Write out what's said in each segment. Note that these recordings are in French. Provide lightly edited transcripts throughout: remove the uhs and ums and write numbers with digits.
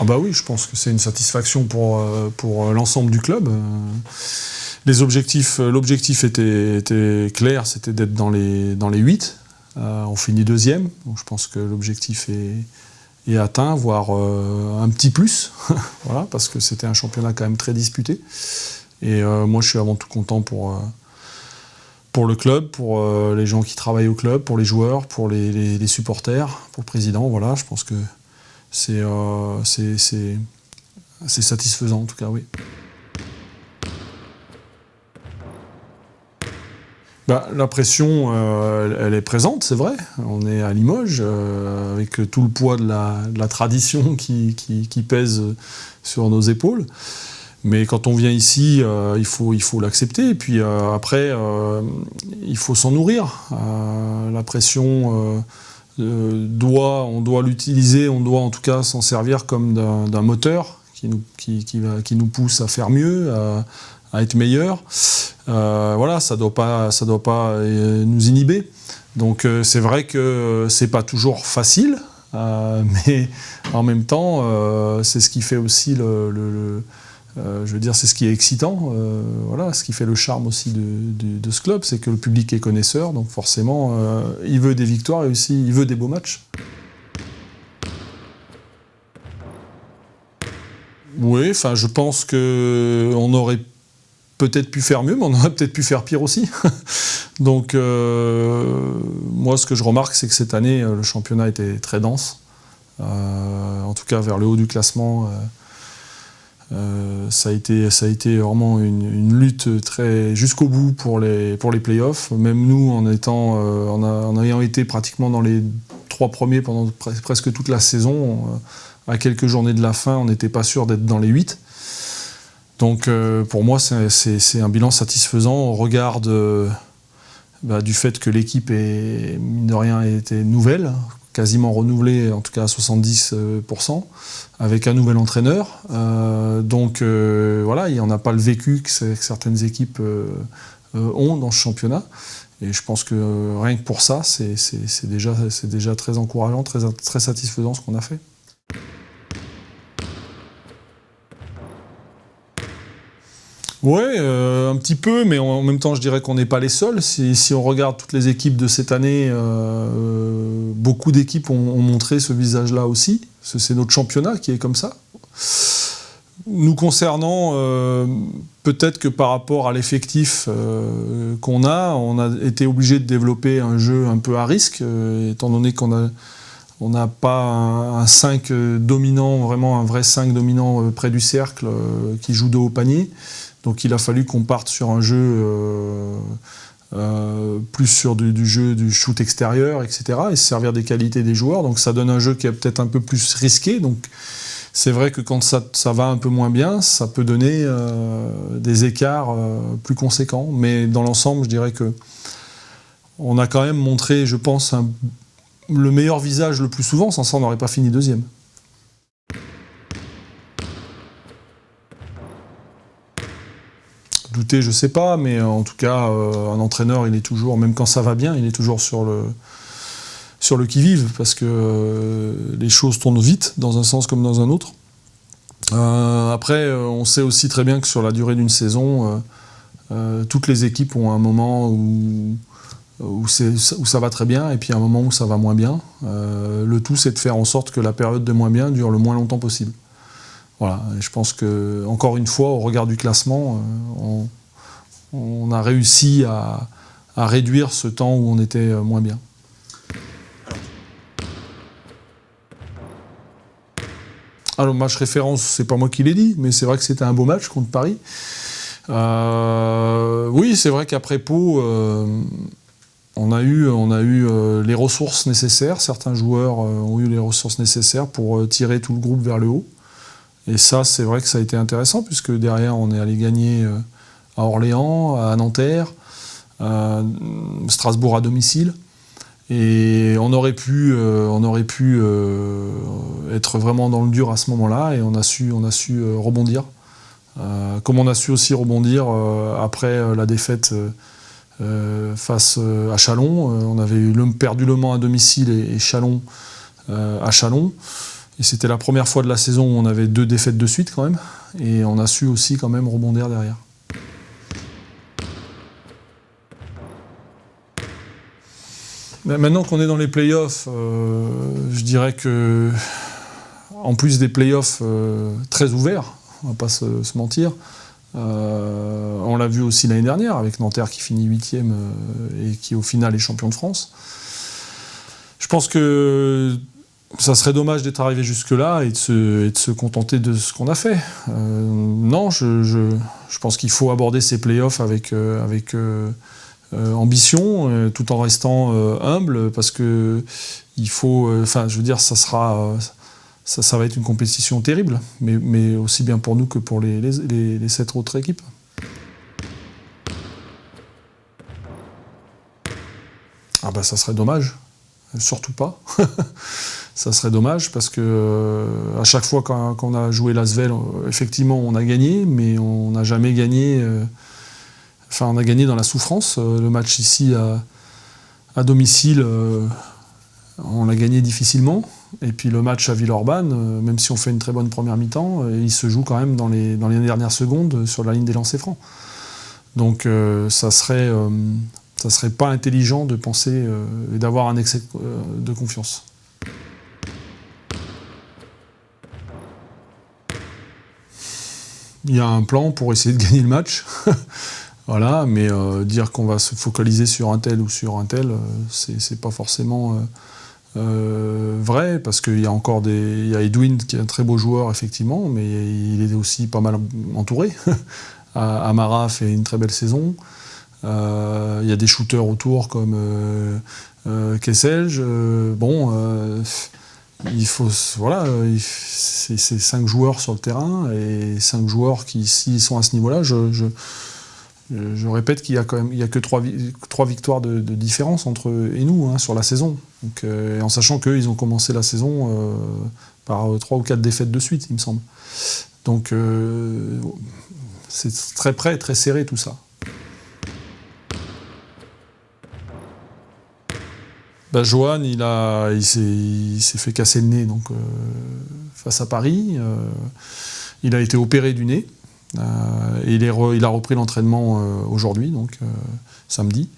Ah bah oui, je pense que c'est une satisfaction pour l'ensemble du club. L'objectif était clair, c'était d'être dans les 8. On finit deuxième, donc je pense que l'objectif est atteint, voire un petit plus, voilà, parce que c'était un championnat quand même très disputé. Et moi, je suis avant tout content pour le club, pour les gens qui travaillent au club, pour les joueurs, pour les supporters, pour le président. Voilà, je pense que c'est satisfaisant en tout cas, oui. La pression, elle est présente, c'est vrai. On est à Limoges, avec tout le poids de la tradition qui pèse sur nos épaules. Mais quand on vient ici, il faut l'accepter. Et puis après, il faut s'en nourrir. La pression, on doit l'utiliser, on doit en tout cas s'en servir comme d'un moteur qui nous pousse à faire mieux, à être meilleur. Voilà, ça doit pas nous inhiber. Donc c'est vrai que c'est pas toujours facile, mais en même temps, c'est ce qui fait aussi je veux dire, c'est ce qui est excitant. Voilà, ce qui fait le charme aussi de ce club, c'est que le public est connaisseur, donc forcément, il veut des victoires et aussi il veut des beaux matchs. Oui, enfin, je pense qu'on aurait peut-être pu faire mieux, mais on aurait peut-être pu faire pire aussi. Donc, moi, ce que je remarque, c'est que cette année, le championnat était très dense. En tout cas, vers le haut du classement, ça a été vraiment une lutte très jusqu'au bout pour les playoffs. Même nous, en ayant été pratiquement dans les 3 premiers pendant presque toute la saison, à quelques journées de la fin, on n'était pas sûr d'être dans les 8. Donc pour moi, c'est un bilan satisfaisant au regard du fait que l'équipe est, mine de rien, était nouvelle, quasiment renouvelée, en tout cas à 70%, avec un nouvel entraîneur. Donc voilà, il n'y en a pas le vécu que certaines équipes ont dans ce championnat. Et je pense que rien que pour ça, c'est déjà très encourageant, très satisfaisant ce qu'on a fait. Ouais, un petit peu, mais en même temps, je dirais qu'on n'est pas les seuls. Si on regarde toutes les équipes de cette année, beaucoup d'équipes ont montré ce visage-là aussi. C'est notre championnat qui est comme ça. Nous concernant, peut-être que par rapport à l'effectif qu'on a, on a été obligé de développer un jeu un peu à risque, étant donné qu'on n'a pas un 5 dominant, vraiment un vrai 5 dominant près du cercle qui joue de haut panier. Donc il a fallu qu'on parte sur un jeu plus sur du jeu du shoot extérieur, etc. et se servir des qualités des joueurs. Donc ça donne un jeu qui est peut-être un peu plus risqué. Donc c'est vrai que quand ça va un peu moins bien, ça peut donner des écarts plus conséquents. Mais dans l'ensemble, je dirais que on a quand même montré, je pense, le meilleur visage le plus souvent. Sans ça, on n'aurait pas fini deuxième. Douter, je sais pas, mais en tout cas, un entraîneur, il est toujours, même quand ça va bien, il est toujours sur le qui-vive, parce que les choses tournent vite, dans un sens comme dans un autre. Après, on sait aussi très bien que sur la durée d'une saison, toutes les équipes ont un moment où ça va très bien, et puis un moment où ça va moins bien. Le tout, c'est de faire en sorte que la période de moins bien dure le moins longtemps possible. Voilà, et je pense que, encore une fois, au regard du classement, on a réussi à réduire ce temps où on était moins bien. Alors, le match référence, c'est pas moi qui l'ai dit, mais c'est vrai que c'était un beau match contre Paris. Oui, c'est vrai qu'après Pau, on a eu les ressources nécessaires. Certains joueurs ont eu les ressources nécessaires pour tirer tout le groupe vers le haut. Et ça, c'est vrai que ça a été intéressant, puisque derrière, on est allé gagner à Orléans, à Nanterre, Strasbourg à domicile. Et on aurait pu être vraiment dans le dur à ce moment-là, et on a su rebondir. Comme on a su aussi rebondir après la défaite face à Châlons. On avait perdu Le Mans à domicile et Châlons à Châlons. Et c'était la première fois de la saison où on avait 2 défaites de suite quand même. Et on a su aussi quand même rebondir derrière. Mais maintenant qu'on est dans les playoffs, je dirais que, en plus des playoffs très ouverts, on va pas se mentir, on l'a vu aussi l'année dernière avec Nanterre qui finit 8e et qui au final est champion de France. Je pense que ça serait dommage d'être arrivé jusque-là et de se contenter de ce qu'on a fait. Non, je pense qu'il faut aborder ces playoffs avec ambition, tout en restant humble, parce que il faut. Enfin, je veux dire, ça va être une compétition terrible, mais aussi bien pour nous que pour les 7 autres équipes. Ah bah ça serait dommage, surtout pas. Ça serait dommage parce que à chaque fois qu'on a joué l'Asvel, effectivement on a gagné, mais on n'a jamais gagné. Enfin, on a gagné dans la souffrance. Le match ici à domicile, on l'a gagné difficilement. Et puis le match à Villeurbanne, même si on fait une très bonne première mi-temps, il se joue quand même dans les dernières secondes sur la ligne des lancers francs. Donc ça serait pas intelligent de penser et d'avoir un excès de confiance. Il y a un plan pour essayer de gagner le match. Voilà, mais dire qu'on va se focaliser sur un tel ou sur un tel, c'est pas forcément vrai, parce qu'il y a encore il y a Edwin qui est un très beau joueur, effectivement, mais il est aussi pas mal entouré. Amara fait une très belle saison. Il y a des shooters autour comme Kesselj. Il faut, voilà, c'est 5 joueurs sur le terrain, et 5 joueurs qui, s'ils sont à ce niveau-là, je répète qu'il y a que 3 victoires de différence entre eux et nous sur la saison. Donc, en sachant qu'eux, ils ont commencé la saison par 3 ou 4 défaites de suite, il me semble. Donc c'est très près, très serré tout ça. Bah, Johan, il s'est fait casser le nez donc, face à Paris. Il a été opéré du nez. Et il a repris l'entraînement aujourd'hui, donc samedi,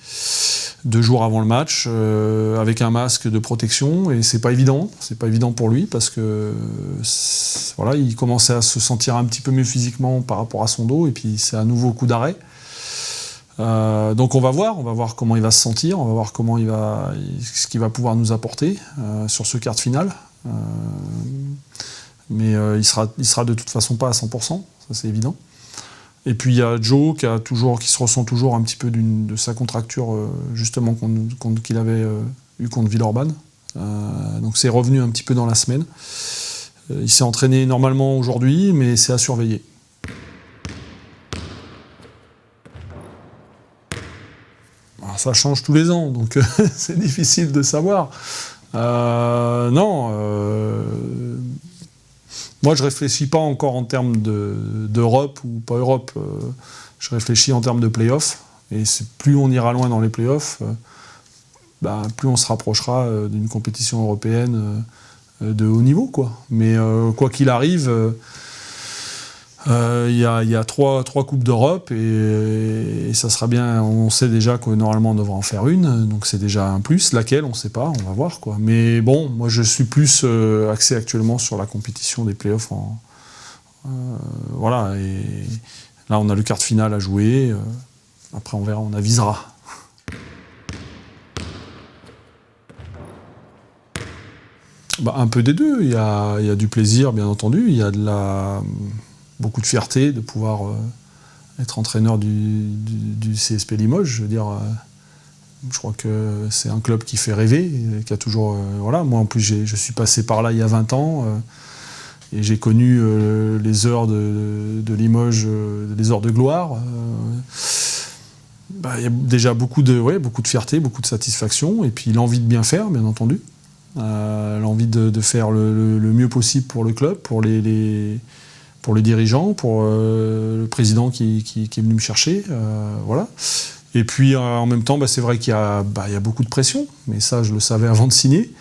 2 jours avant le match, avec un masque de protection, et c'est pas évident pour lui, parce que voilà, il commençait à se sentir un petit peu mieux physiquement par rapport à son dos, et puis c'est un nouveau coup d'arrêt. Donc on va voir comment il va se sentir, on va voir ce qu'il va pouvoir nous apporter sur ce quart de finale. Mais il sera de toute façon pas à 100%, ça c'est évident. Et puis il y a Joe qui se ressent toujours un petit peu de sa contracture justement qu'il avait eu contre Villeurbanne. Donc c'est revenu un petit peu dans la semaine. Il s'est entraîné normalement aujourd'hui, mais c'est à surveiller. Alors, ça change tous les ans, donc c'est difficile de savoir. Moi, je ne réfléchis pas encore en termes d'Europe ou pas Europe. Je réfléchis en termes de play-off. Et plus on ira loin dans les play-offs, plus on se rapprochera d'une compétition européenne de haut niveau, quoi. Mais quoi qu'il arrive, il y a 3 Coupes d'Europe et ça sera bien. On sait déjà que normalement on devra en faire une, donc c'est déjà un plus. Laquelle, on ne sait pas, on va voir, quoi. Mais bon, moi je suis plus axé actuellement sur la compétition des playoffs. Voilà, et là on a le quart de finale à jouer. Après on verra, on avisera. Un peu des deux. Il y a du plaisir, bien entendu. Il y a beaucoup de fierté de pouvoir être entraîneur du CSP Limoges. Je veux dire, je crois que c'est un club qui fait rêver, qui a toujours... voilà. Moi, en plus, je suis passé par là il y a 20 ans, et j'ai connu les heures de Limoges, les heures de gloire. Il y a déjà beaucoup de fierté, beaucoup de satisfaction, et puis l'envie de bien faire, bien entendu. L'envie de faire le mieux possible pour le club, pour les dirigeants, pour le président qui est venu me chercher, voilà. Et puis en même temps, c'est vrai qu'il y a beaucoup de pression, mais ça je le savais avant de signer.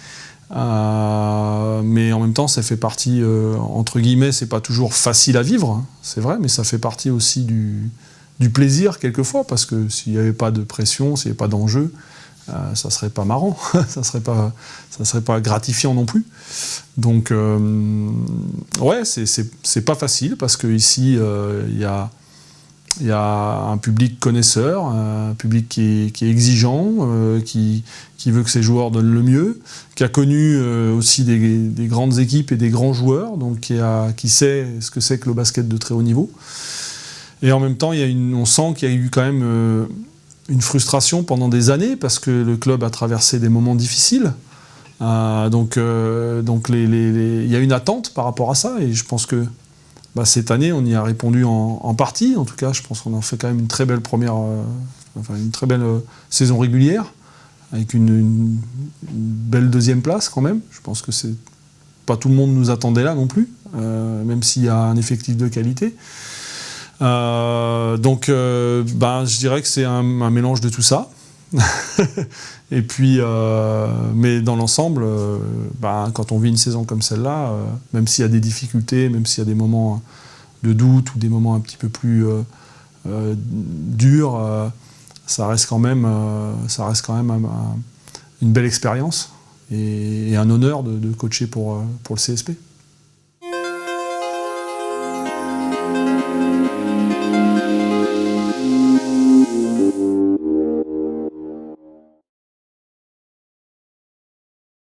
Mais en même temps, ça fait partie, entre guillemets, c'est pas toujours facile à vivre, hein, c'est vrai, mais ça fait partie aussi du plaisir quelquefois, parce que s'il n'y avait pas de pression, s'il n'y avait pas d'enjeu, ça serait pas marrant, ça serait pas gratifiant non plus. Donc, ouais, c'est pas facile, parce qu'ici, il y a un public connaisseur, un public qui est exigeant, qui veut que ses joueurs donnent le mieux, qui a connu aussi des grandes équipes et des grands joueurs, donc qui sait ce que c'est que le basket de très haut niveau. Et en même temps, on sent qu'il y a eu quand même une frustration pendant des années, parce que le club a traversé des moments difficiles. Donc il y a une attente par rapport à ça, et je pense que cette année, on y a répondu en partie. En tout cas, je pense qu'on a fait quand même une très belle une très belle saison régulière, avec une belle deuxième place quand même. Je pense que pas tout le monde nous attendait là non plus, même s'il y a un effectif de qualité. Je dirais que c'est un mélange de tout ça. Et puis, mais dans l'ensemble, quand on vit une saison comme celle-là, même s'il y a des difficultés, même s'il y a des moments de doute ou des moments un petit peu plus durs, ça reste quand même une belle expérience et un honneur de coacher pour le CSP.